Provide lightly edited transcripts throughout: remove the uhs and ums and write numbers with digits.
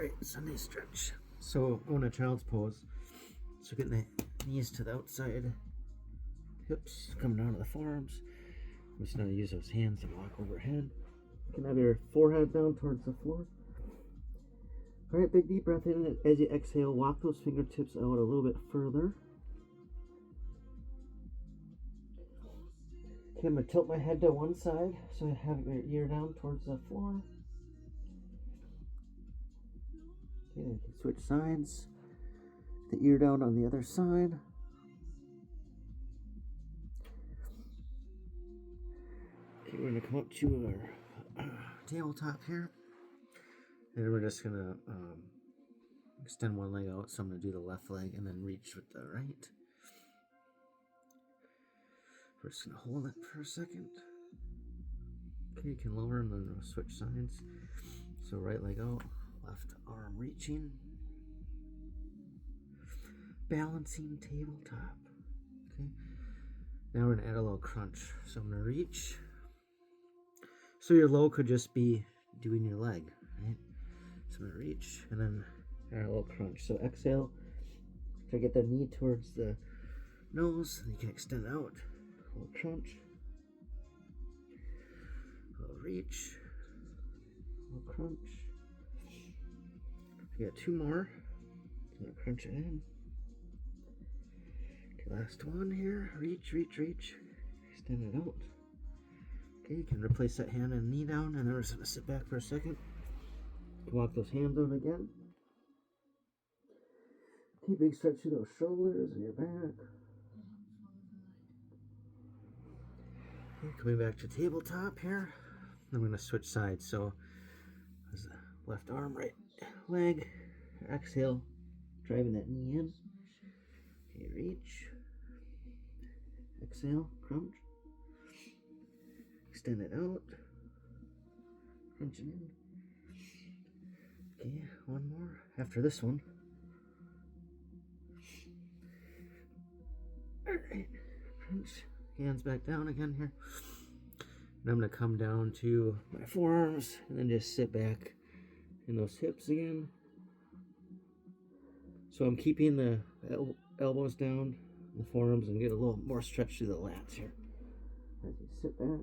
Alright, Sunday stretch. So on a child's pose, so getting the knees to the outside, hips coming down to the forearms. We're just going to use those hands to walk overhead. You can have your forehead down towards the floor. Alright, big deep breath in. As you exhale, walk those fingertips out a little bit further. Okay, I'm going to tilt my head to one side so I have your ear down towards the floor. Okay, you can switch sides. The ear down on the other side. Okay, we're going to come up to our tabletop here. And we're just going to extend one leg out. So I'm going to do the left leg and then reach with the right. We're just going to hold it for a second. Okay, you can lower and then we'll switch sides. So right leg out, left arm reaching. Balancing tabletop. Okay. Now we're going to add a little crunch. So I'm going to reach. So your low could just be doing your leg, right? So I'm going to reach and then add a little crunch. So exhale. Try to get the knee towards the nose. And you can extend out. A little crunch. A little reach. A little crunch. You got two more. I'm going to crunch it in. Okay, last one here. Reach, reach, reach. Extend it out. Okay, you can replace that hand and knee down, and then we're just going to sit back for a second. You can walk those hands out again. Okay, big stretch through those shoulders and your back. Okay, coming back to tabletop here. I'm going to switch sides. So, left arm, right leg. Exhale, driving that knee in. Okay, reach. Exhale, crunch. Extend it out. Crunch it in. Okay, one more. After this one. Alright, crunch. Hands back down again here. And I'm going to come down to my forearms and then just sit back in those hips again. So I'm keeping the elbows down, the forearms, and get a little more stretch through the lats here. As you sit back.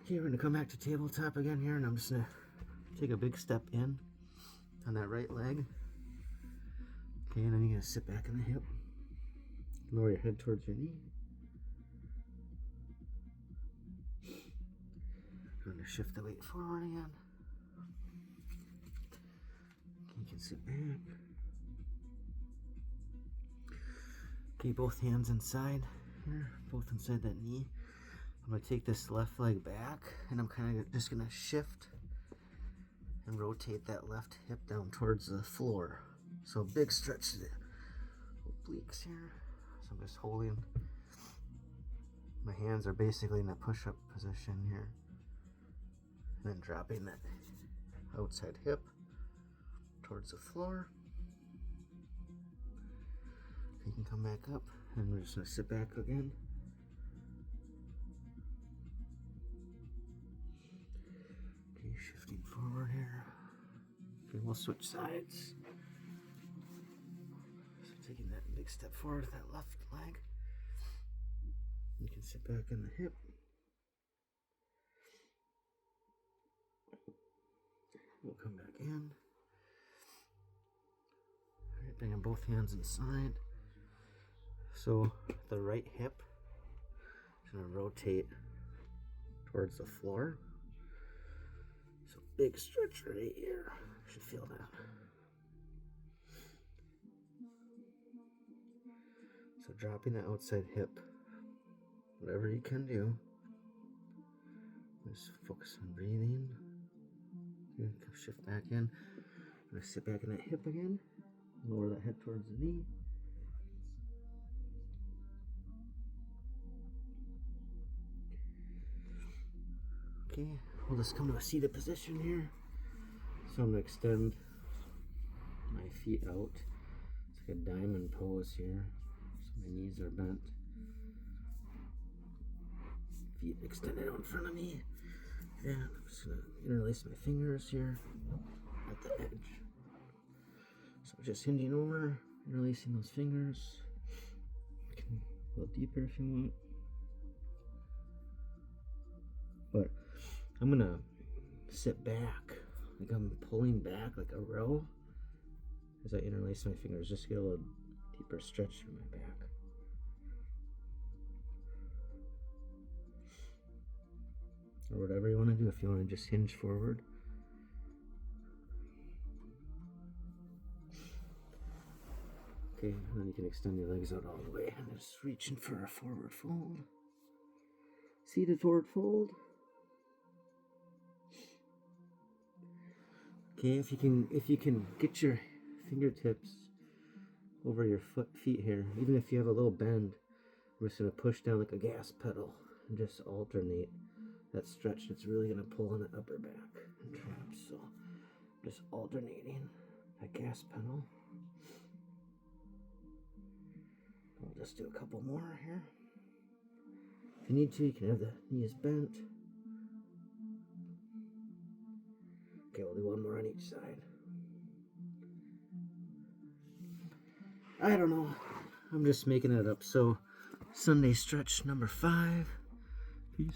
Okay, we're going to come back to tabletop again here, and I'm just going to take a big step in on that right leg. Okay, and then you're going to sit back in the hip. Lower your head towards your knee. I'm going to shift the weight forward again. Okay, you can sit back. Okay, both hands inside here, both inside that knee. I'm going to take this left leg back, and I'm kind of just going to shift and rotate that left hip down towards the floor. So big stretch to the obliques here. So I'm just holding. My hands are basically in a push-up position here. And then dropping that outside hip towards the floor. You can come back up, and we're just going to sit back again. Okay, shifting forward here. Okay, we'll switch sides. So taking that big step forward with that left leg. You can sit back in the hip. We'll come back in. All right, bringing both hands inside. So the right hip is going to rotate towards the floor. So big stretch right here. You should feel that. So dropping the outside hip. Whatever you can do. Just focus on breathing. Okay, shift back in. I'm going to sit back in that hip again. Lower that head towards the knee. Okay, we'll just come to a seated position here. So I'm going to extend my feet out. It's like a diamond pose here. So my knees are bent. feet extended out in front of me. And I'm just gonna interlace my fingers here at the edge. So just hinging over, interlacing those fingers. You can a little deeper if you want. But I'm gonna sit back, like I'm pulling back like a row as I interlace my fingers, just to get a little deeper stretch through my back. Or whatever you want to do, if you want to just hinge forward. Okay, and then you can extend your legs out all the way and just reaching for a forward fold. Seated forward fold. Okay, if you can get your fingertips over your feet here, even if you have a little bend, I'm just gonna push down like a gas pedal and just alternate that stretch. It's really gonna pull on the upper back and traps. So just alternating that gas pedal. I'll just do a couple more here. If you need to, you can have the knees bent. Okay, we'll do one more on each side. I don't know. I'm just making it up. So, Sunday stretch number 5. Peace.